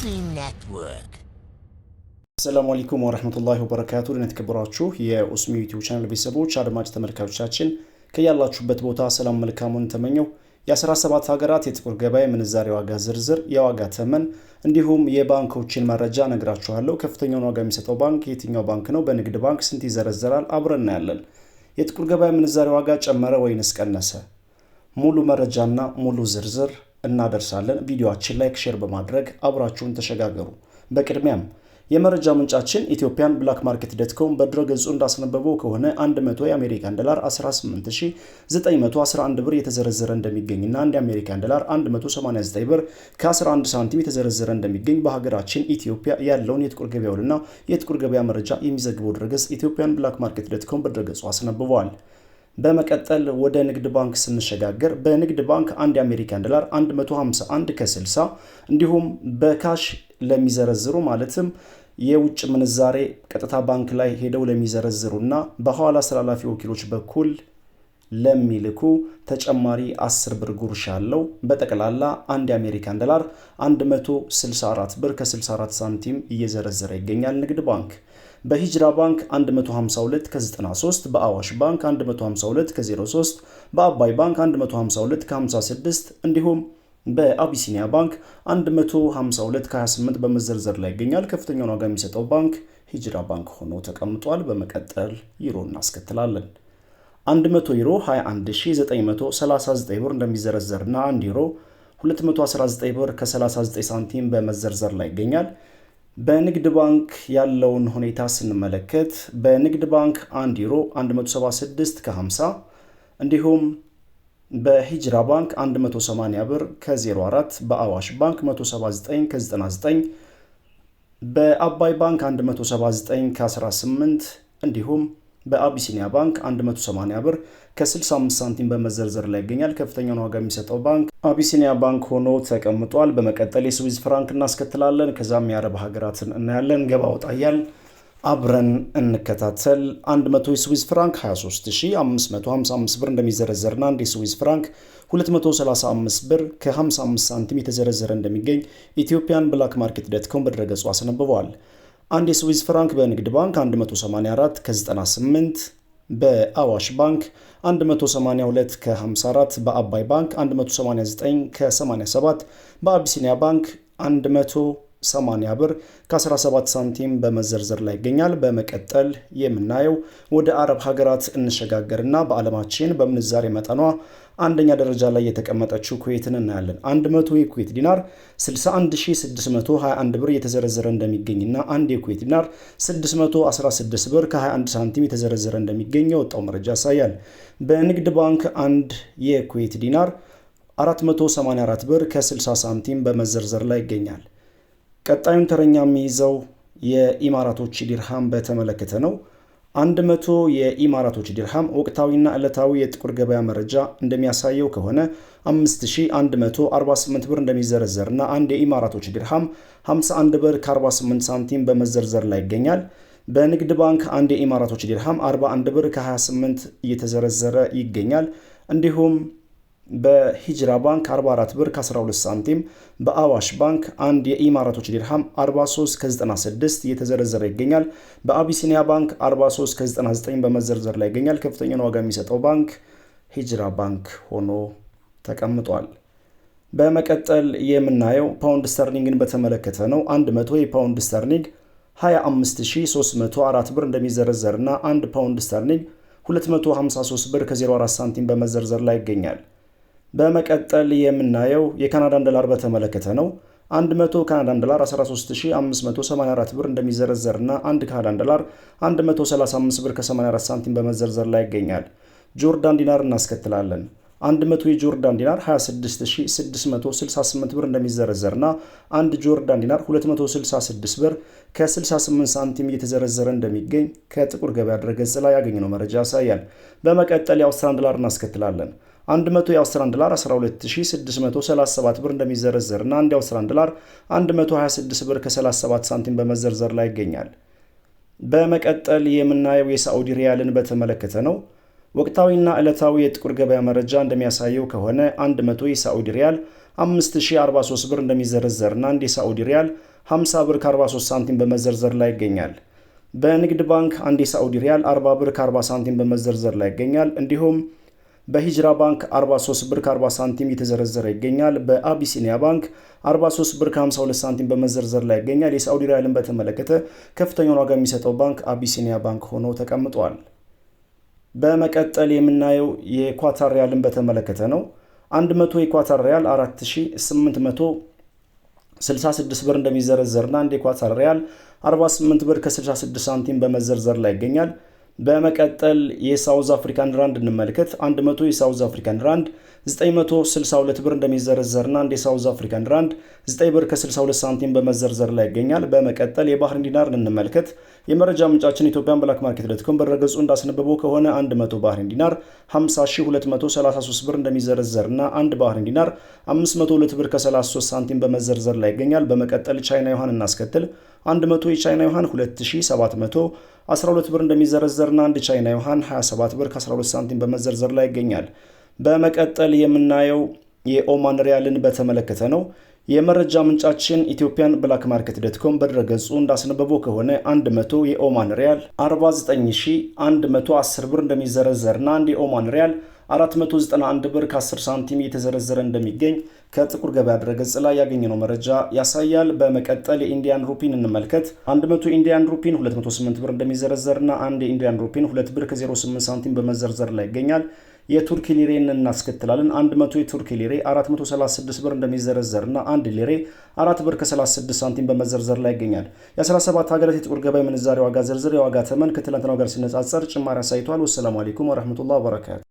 Muslim Network. ሰላም አለይኩም ወራህመቱላሂ ወበረካቱ። ለተከበራችሁ የኡስሚ ዩቲዩብ ቻናል ቤተሰቦች አድማጭ ተመልካቾቻችን ከያላችሁበት ቦታ ሰላም መልካሙን ተመኘው። የ17 ሀገራት የጥቁር ገበያ ምንዛሬ ዋጋ ዝርዝር፣ የዋጋ ተመን እንዲሁም የባንኮችን መረጃ ነግራችኋለሁ። ከፍተኛውን ዋጋ የሚሰጠው ባንክ የትኛው ባንክ ነው? በንግድ ባንክ ስንት ይዘረዘራል? አብረን እናያለን። የጥቁር ገበያ ምንዛሬ ዋጋ ጨመረ ወይንስ ቀነሰ? ሙሉ መረጃና ሙሉ ዝርዝር እናደርሳለን። ቪዲዮአችን ላይክ፣ ሼር በማድረግ አብራችሁን ተሸጋገሩ። በቅድሚያም የመረጃ ምንጫችን ኢትዮጵያን ብላክ ማርኬት ዶት.ኮም በድረገጹ እንዳስነበበው ከሆነ 100 የአሜሪካን ዶላር 18911 ብር የተዘረዘረ እንደሚገኝና አንድ የአሜሪካን ዶላር 189 ብር ከ11 ሳንቲም የተዘረዘረ እንደሚገኝ በሀገራችን ኢትዮጵያ ያለውን የጥቁር ገበያውንና የጥቁር ገበያ መረጃ የሚዘግበው ድረገጽ ኢትዮጵያን ብላክ ማርኬት ዶት.ኮም በድረገጹ አስነብበዋል። በመቀጠል ወደ ንግድ ባንክ ስንሸጋገር በንግድ ባንክ አንድ የአሜሪካን ዶላር 151 ከ60 እንዲሁም በካሽ ለሚዘረዝሩ ማለትም የውጭ ምንዛሬ ቀጥታ ባንክ ላይ ሄደው ለሚዘረዝሩና በኋላ አስተላላፊ ወኪሎች በኩል ለሚልኩ ተጨማሪ 10 ብር ጉርሻ አለው። በጠቅላላ አንድ የአሜሪካን ዶላር 164 ብር ከ64 ሳንቲም እየዘረዘረ ይገኛል ንግድ ባንክ። በሂጅራ ባንክ 152 ከ93፣ በአዋሽ ባንክ 152 ከ03፣ በአባይ ባንክ 152 ከ56 እንዲሁም በአቢሲኒያ ባንክ 152 ከ28 በመዘርዘር ላይ ይገኛል። ከፍተኛውን ዋጋ የሚሰጠው ባንክ ሂጅራ ባንክ ሆኖ ተቀምጧል። በመቀጠል ዩሮ እናስከትላለን። 100 ዩሮ 21939 ብር እንደሚዘረዘርና 1 ዩሮ 219 ብር ከ39 ሳንቲም በመዘርዘር ላይ ይገኛል። በንግድ ባንክ ያለውን ሁኔታ ስንመለከት በንግድ ባንክ 1 ዩሮ 176 ከ50 እንዲሁም በሂጅራ ባንክ 180 ብር ከ04፣ በአዋሽ ባንክ 179 ከ99፣ በአባይ ባንክ 179 ከ18 እንዲሁም በአቢሲኒያ ባንክ 180 ብር ከ65 ሳንቲም በመዘርዘር ላይ ይገኛል። ከፍተኛውን ዋጋ የሚሰጠው ባንክ አቢሲኒያ ባንክ ሆኖ ተቀምጧል። በመቀጠል የስዊዝ ፍራንክ እናስከትላለን። ከዛም የአረብ ሀገራትን እናያለን። ገባ ወጣያል አብረን እንከታተል። 100 የስዊዝ ፍራንክ 23555 ብር እንደሚዘረዘርና አንድ የስዊዝ ፍራንክ 235 ብር ከ55 ሳንቲም የተዘረዘረ እንደሚገኝ ኢትዮጵያን ብላክ ማርኬት ዶት.ኮም በድረገጹ አስነብበዋል። አንድ የስዊዝ ፍራንክ በንግድ ባንክ 184 ከ98፣ በአዋሽ ባንክ 182 ከ54፣ በአባይ ባንክ 189 ከ87፣ በአቢሲኒያ ባንክ 180 ብር ከ17 ሳንቲም በመዘርዘር ላይ ይገኛል። በመቀጠል የምናየው ወደ አረብ ሀገራት እንሸጋገርና በዓለማችን በምንዛሬ መጠኗ አንደኛ ደረጃ ላይ የተቀመጠችው ኩዌትን እናያለን። 100 የኩዌት ዲናር 61621 ብር የተዘረዘረ እንደሚገኝና አንድ የኩዌት ዲናር 616 ብር ከ21 ሳንቲም የተዘረዘረ እንደሚገኝ የወጣው መረጃ ያሳያል። በንግድ ባንክ አንድ የኩዌት ዲናር 484 ብር ከ60 ሳንቲም በመዘርዘር ላይ ይገኛል። ቀጣዩን ተረኛ የሚይዘው የኢማራቶች ዲርሃም በተመለከተ ነው። 100 የኢማራቶች ዲርሃም ወቅታዊና ዕለታዊ የጥቁር ገበያ መረጃ እንደሚያሳየው ከሆነ 5148 ብር እንደሚዘረዘርና አንድ የኢማራቶች ዲርሃም 51 ብር ከ48 ሳንቲም በመዘርዘር ላይ ይገኛል። በንግድ ባንክ አንድ የኢማራቶች ዲርሃም 41 ብር ከ28 እየተዘረዘረ ይገኛል። እንዲሁም በሂጅራ ባንክ 44 ብር ከ12 ሳንቲም፣ በአዋሽ ባንክ አንድ የኢማራቶች ዲርሃም 43 ከ96 እየተዘረዘረ ይገኛል። በአቢሲኒያ ባንክ 43 ከ99 በመዘርዘር ላይ ይገኛል። ከፍተኛውን ዋጋ የሚሰጠው ባንክ ሂጅራ ባንክ ሆኖ ተቀምጧል። በመቀጠል የምናየው ፓውንድ ስተርሊንግን በተመለከተ ነው። 100 የፓውንድ ስተርሊንግ 25304 ብር እንደሚዘረዘርና 1 ፓውንድ ስተርሊንግ 253 ብር ከ04 ሳንቲም በመዘርዘር ላይ ይገኛል። በመቀጠል የምናየው የካናዳን ዶላር በተመለከተ ነው። 100 ካናዳን ዶላር 13584 ብር እንደሚዘረዘርና 1 ካናዳን ዶላር 135 ብር ከ84 ሳንቲም በመዘርዘር ላይ ይገኛል። ጆርዳን ዲናር እናስከትላለን። 100 የጆርዳን ዲናር 26668 ብር እንደሚዘረዘርና 1 ጆርዳን ዲናር 266 ብር ከ68 ሳንቲም እየተዘረዘረ እንደሚገኝ ከጥቁር ገበያ ድረገጽ ላይ ያገኘነው መረጃ ያሳያል። በመቀጠል የአውስትራሊያን ዶላር እናስከትላለን። 100 የአውስትራሊያን ዶላር 12637 ብር እንደሚዘረዘርና አንድ የአውስትራሊያን ዶላር 126 ብር ከ37 ሳንቲም በመዘርዘር ላይ ይገኛል። በመቀጠል የምናየው የሳዑዲ ሪያልን በተመለከተ ነው። ወቅታዊና ዕለታዊ የጥቁር ገበያ መረጃ እንደሚያሳየው ከሆነ 100 የሳዑዲ ሪያል 5043 ብር እንደሚዘረዘርና አንድ የሳዑዲ ሪያል 50 ብር ከ43 ሳንቲም በመዘርዘር ላይ ይገኛል። በንግድ ባንክ አንድ የሳዑዲ ሪያል 40 ብር ከ40 ሳንቲም በመዘርዘር ላይ ይገኛል። እንዲሁም በሂጅራ ባንክ 43 ብር ከ40 ሳንቲም እየተዘረዘረ ይገኛል። በአቢሲኒያ ባንክ 43 ብር ከ52 ሳንቲም በመዘርዘር ላይ ይገኛል። የሳዑዲ ሪያልን በተመለከተ ከፍተኛውን ዋጋ የሚሰጠው ባንክ አቢሲኒያ ባንክ ሆኖ ተቀምጧል። በመቀጠል የምናየው የኳታር ሪያልን በተመለከተ ነው። 100 የኳታር ሪያል 4866 ብር እንደሚዘረዘርና አንድ የኳታር ሪያል 48 ብር ከ66 ሳንቲም በመዘርዘር ላይ ይገኛል። በመቀጠል የሳውዝ አፍሪካን ራንድ እንመልከት። 100 የሳውዝ አፍሪካን ራንድ 962 ብር እንደሚዘረዘርና አንድ የሳውዝ አፍሪካን ራንድ 9 ብር ከ62 ሳንቲም በመዘርዘር ላይ ይገኛል። በመቀጠል የባህሬን ዲናር እንመልከት። የመረጃ ምንጫችን ኢትዮጵያን ብላክ ማርኬት ዶትኮም በድረገጹ እንዳስነበበው ከሆነ 100 ባህሬን ዲናር 50233 ብር እንደሚዘረዘርና አንድ ባህሬን ዲናር 502 ብር ከ33 ሳንቲም በመዘርዘር ላይ ይገኛል። በመቀጠል ቻይና ዩዋን እናስከትል። 100 የቻይና ዩዋን 2712 ብር እንደሚዘረዘርና አንድ ቻይና ዩዋን 27 ብር ከ12 ሳንቲም በመዘርዘር ላይ ይገኛል። በመቀጠል የምናየው የኦማን ሪያልን በተመለከተ ነው። የመረጃ ምንጫችን ኢትዮጵያን ብላክ ማርኬት ዶትኮም በድረገጹ እንዳስነበበው ከሆነ 100 የኦማን ሪያል 49110 ብር እንደሚዘረዘርና አንድ የኦማን ሪያል 491 ብር ከ10 ሳንቲም እየተዘረዘረ እንደሚገኝ ከጥቁር ገበያ ድረገጽ ላይ ያገኘነው መረጃ ያሳያል። በመቀጠል የኢንዲያን ሩፒን እንመልከት። 100 ኢንዲያን ሩፒን 208 ብር እንደሚዘረዘርና አንድ የኢንዲያን ሩፒን 2 ብር ከ08 ሳንቲም በመዘርዘር ላይ ይገኛል። የቱርክ ሊሬን እናስከትላለን። 100 የቱርክ ሊሬ 436 ብር እንደሚዘረዘርና አንድ ሊሬ 4 ብር ከ36 ሳንቲም በመዘርዘር ላይ ይገኛል። የ17 ሀገራት የጥቁር ገበያ ምንዛሬ ዋጋ ዝርዝር የዋጋ ተመን ከትላንትናው ጋር ሲነጻጸር ጭማሪ አሳይቷል። ወሰላሙ አለይኩም ወራህመቱላሂ ወበረካቱ።